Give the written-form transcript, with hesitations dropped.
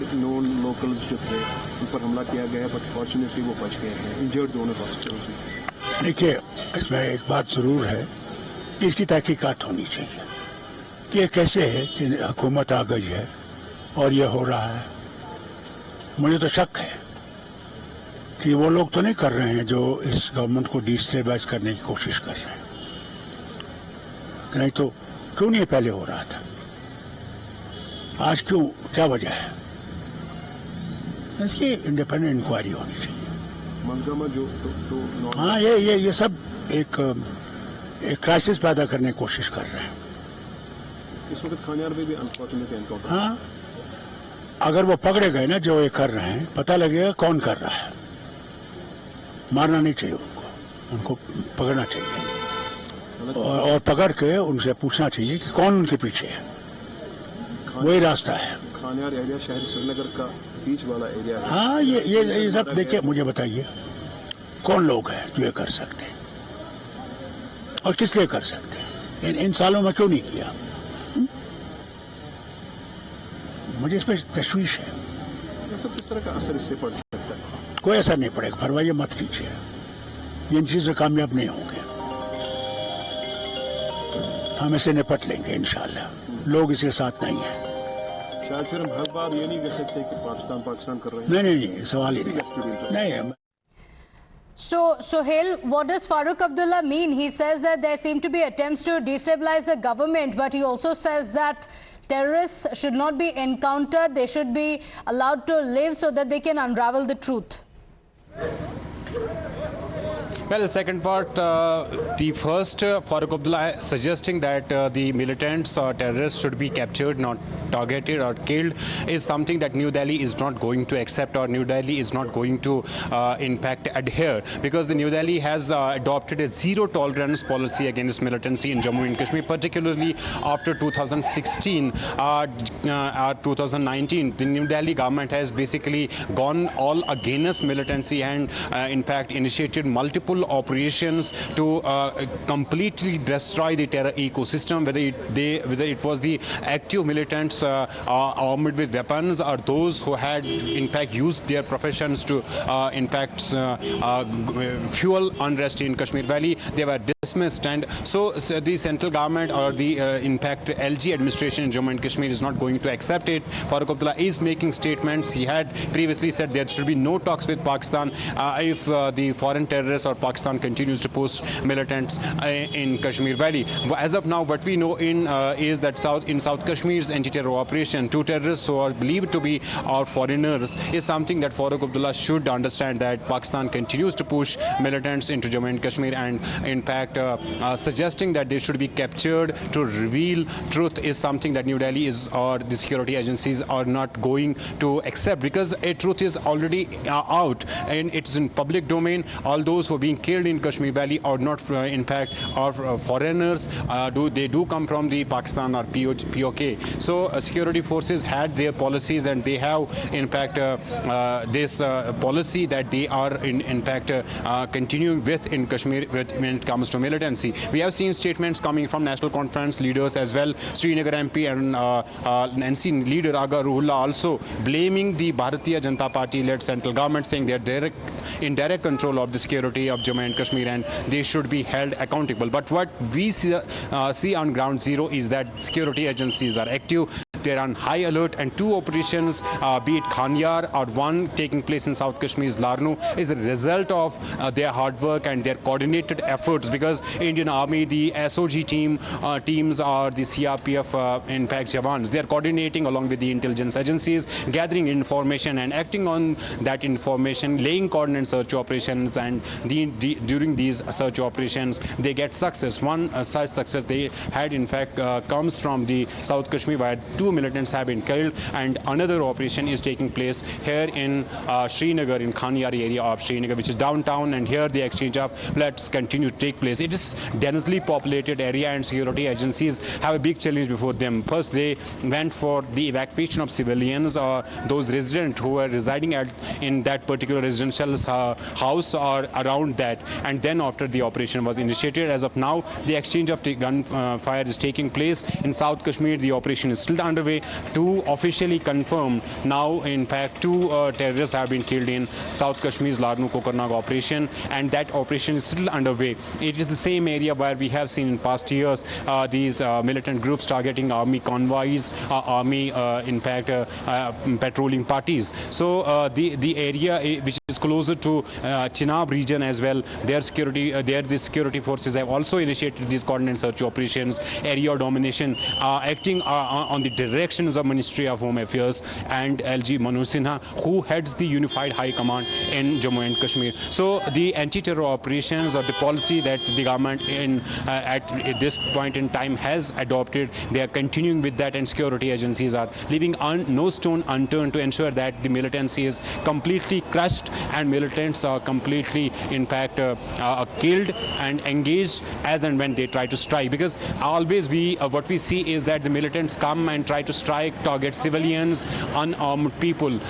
और non locals जो थे उन पर हमला किया गया, बट फॉर्चुनेटली वो बच गए हैं। इंजर्ड दोनों हॉस्पिटल्स में। देखिए, इसमें एक बात जरूर है कि इसकी तहकीकात होनी चाहिए कि ये कैसे है कि हुकूमत आ गई है और ये हो रहा है। मुझे तो शक है कि वो लोग तो नहीं कर रहे हैं जो इस गवर्नमेंट को डिस्टेबलाइज करने की कोशिश कर रहे हैं। नहीं तो क्यों नहीं पहले हो रहा था? आज क्यों, क्या वजह है? इसकी इंडिपेंडेंट इंक्वायरी होनी चाहिए। मजगमा जो हाँ, ये सब एक क्राइसिस पैदा करने की कोशिश कर रहे हैं। इस वक्त खानियार में भी अनफॉर्चुनेटली एनकाउंटर। हाँ, अगर वो पकड़े गए ना जो ये कर रहे हैं, पता लगेगा कौन कर रहा है। मारना नहीं चाहिए उनको पकड़ना चाहिए और पकड़ के उनसे पूछना चाहिए कि कौन उनके पीछे है। वही रास्ता है। खानियार एरिया शहर श्रीनगर का बीच वाला एरिया है। हाँ, ये सब देखिए, मुझे बताइए कौन लोग हैं जो ये कर सकते हैं और किस लिए कर सकते हैं? इन सालों में क्यों नहीं किया? मुझे इस पर तशवीश है। सब किस तरह का असर इससे पड़ सकता है? कोई असर नहीं पड़ेगा, परवाह मत कीजिए। ये इन चीजों कामयाब नहीं होंगे। हम इसे निपट लेंगे इंशाल्लाह। लोग इसके साथ नहीं है। शायद फिर हम हर बार ये नहीं कह सकते कि पाकिस्तान कर रहे हैं। नहीं, सवाल ही नहीं। So, Sohail, what does Farooq Abdullah mean? He says that there seem to be attempts to destabilize the government, but he also says that terrorists should not be encountered. They should be allowed to live so that they can unravel the truth. Well, the second part, the first, Farooq Abdullah suggesting that the militants or terrorists should be captured, not targeted or killed, is something that New Delhi is not going to accept, or New Delhi is not going to, in fact, adhere, because the New Delhi has adopted a zero tolerance policy against militancy in Jammu and Kashmir, particularly after 2016 or 2019. The New Delhi government has basically gone all against militancy and, in fact, initiated multiple operations to completely destroy the terror ecosystem, whether it was the active militants armed with weapons, or those who had in fact used their professions to in fact fuel unrest in Kashmir Valley. They were dismissed, and so the central government or the in fact LG administration in Jammu and Kashmir is not going to accept it. Farooq Abdullah is making statements. He had previously said there should be no talks with Pakistan if the foreign terrorists or Pakistan continues to post militants in Kashmir Valley. As of now, what we know is that in South Kashmir's anti-terror operation, two terrorists who are believed to be our foreigners is something that Farooq Abdullah should understand, that Pakistan continues to push militants into Jammu and Kashmir, and in fact suggesting that they should be captured to reveal truth is something that New Delhi is or the security agencies are not going to accept, because a truth is already out and it's in public domain. All those who are being killed in Kashmir Valley are not in fact are foreigners. They do come from the Pakistan or POK. So security forces had their policies, and they have in fact this policy that they are in fact continuing with in Kashmir when it comes to militancy. We have seen statements coming from National Conference leaders as well. Srinagar MP and NC leader Aga Ruhullah also blaming the Bharatiya Janata Party led central government, saying they are in direct control of the security of Jammu and Kashmir and they should be held accountable. But what we see on ground zero is that security agencies are active. They're on high alert, and two operations, be it Khanyar or one taking place in South Kashmir's Larnu, is a result of their hard work and their coordinated efforts, because Indian Army, the SOG teams or the CRPF, in fact, Javans, they are coordinating along with the intelligence agencies, gathering information and acting on that information, laying coordinate search operations, and during these search operations, they get success. One such success they had, in fact, comes from the South Kashmir, where two militants have been killed, and another operation is taking place here in Srinagar, in Khanyar area of Srinagar, which is downtown, and here the exchange of bullets continue to take place. It is densely populated area, and security agencies have a big challenge before them. First, they went for the evacuation of civilians or those residents who were residing in that particular residential house or around that, and then after the operation was initiated, as of now, the exchange of gunfire is taking place in South Kashmir. The operation is still under underway to officially confirm. Now, in fact, two terrorists have been killed in South Kashmir's Larnu-Kokarnag operation, and that operation is still underway. It is the same area where we have seen in past years these militant groups targeting army convoys, patrolling parties. So the area which is closer to Chenab region as well, the security forces have also initiated these coordinated search operations, area domination, acting on the directions of Ministry of Home Affairs and LG Manoj Sinha, who heads the Unified High Command in Jammu and Kashmir. So the anti-terror operations or the policy that the government at this point in time has adopted, they are continuing with that, and security agencies are leaving no stone unturned to ensure that the militancy is completely crushed and militants are completely, in fact, killed and engaged as and when they try to strike. Because always what we see is that the militants come and try to strike, target civilians, unarmed people.